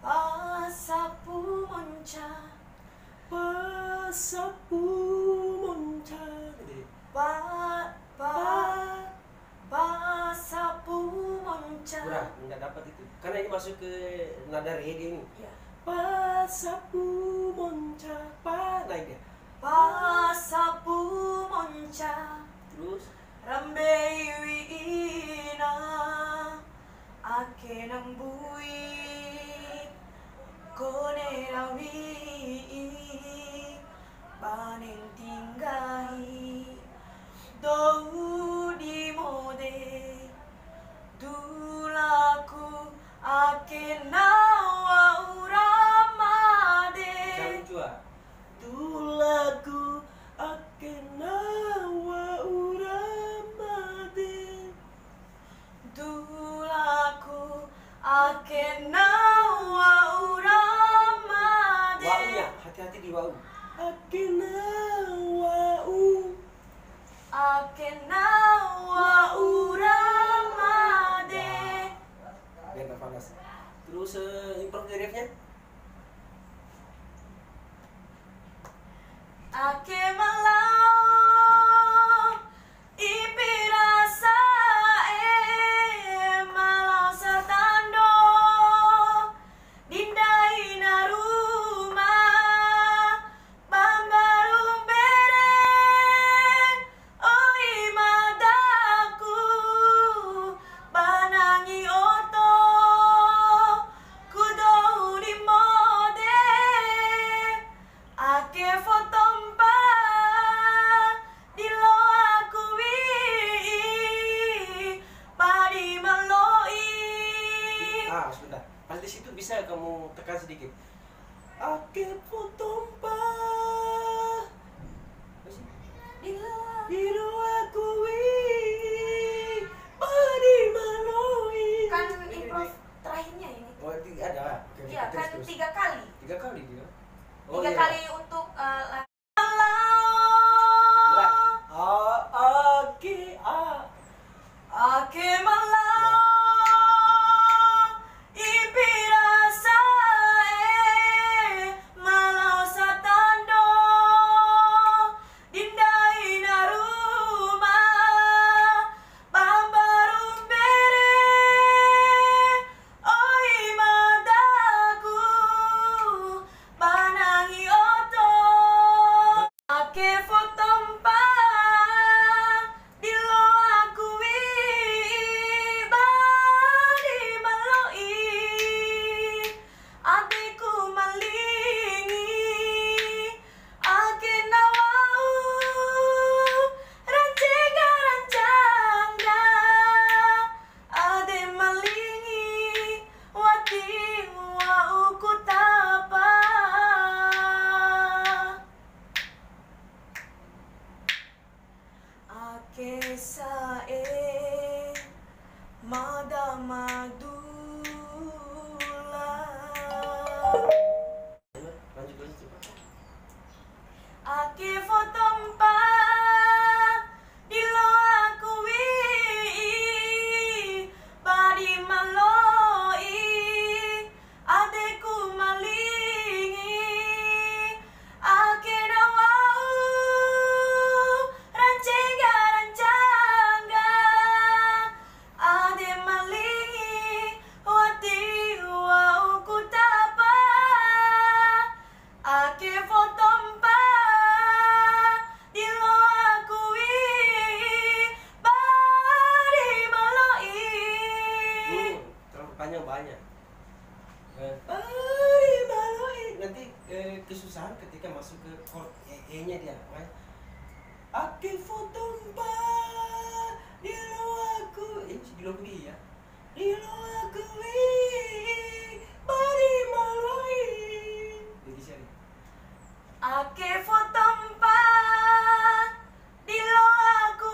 Pasapu Monca, Pasapu Monca. Pasapu Monca. Kurang, nggak dapat itu. Karena ini masuk ke nada reggae ini. Ya. Pasapu Monca, naik ya. Pasapu Monca. Terus Rambei wiina ake nang bui kone rawi panen tinggahi dou di mode dulaku ake nawa uramade jangan cua. Dulaku ake nawa uramade. Dulaku ake nawa uramade. Wau-nya, hati-hati di wau. Ake nawa Ake nawa uramade. biar nggak panas. Terus improve dari riffnya. Ake malau ipirasa malau satando dindai naruma bambaru bereng oi madaku banangi oto kudou di mode ake fotompa di lo aku padi maloi. Sudah. Pas di situ bisa kamu tekan sedikit. Ake fotompa Di lo aku padi maloi. kan improve terakhirnya ini. Oh, ada. Oke, Iya terus, kan terus. 3 kali. 3 kali dia. 3 iya. kali untuk Berat. ake malau ipirasa malau satando dindai naruma bambarum bere oi madaku banangi oto ake fotompa di lo aku badi maloi adikku malingi ake nawau rancega rancangga ade malingi wati wau kutapa ake sae mada madula Lanjut cepat. ake fotompa di lo aku badi maloi adeku malingi ake nawau rancega rancangga ade malingi wati wau kutapa ake fotompa di lo aku badi maloi. Terlalu panjang banyak. Nanti kesusahan ketika masuk ke chord E-nya dia. Ake fotompa di lo aku. Di lo aku dia. Di lo aku badi maloi. Jadi seri. Ake fotompa di lo aku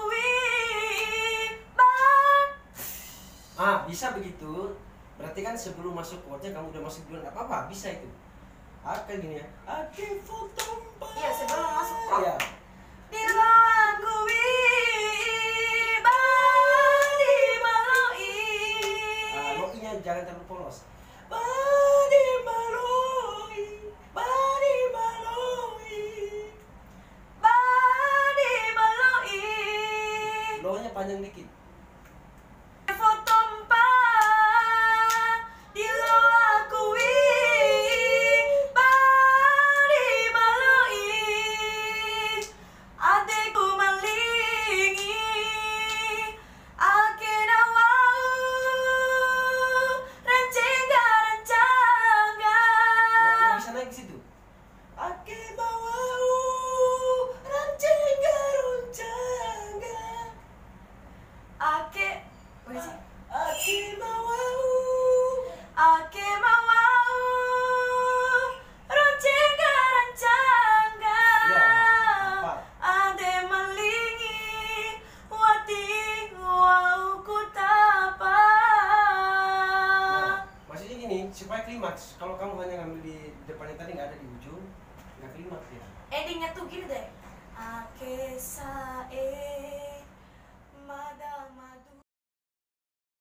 Bisa begitu. Berarti kan sebelum masuk chordnya kamu udah masuk duluan, nggak apa-apa, bisa itu. Ake gini ya. Ake fotompa. Iya, sebelum masuk chord. Iya. Di lo aku badi maloi. Lo-nya jangan terlalu polos. Badi Gimana sih? Ake mawau. Ake mawau Roncenga rancangga Ya, apa? Ade malingi Wati wau kutapa. Nah, maksudnya gini, supaya klimaks. Kalau kamu hanya ngambil di depannya tadi nggak ada di ujung, nggak klimaks ya. Endingnya tuh gini deh. Ake sae madama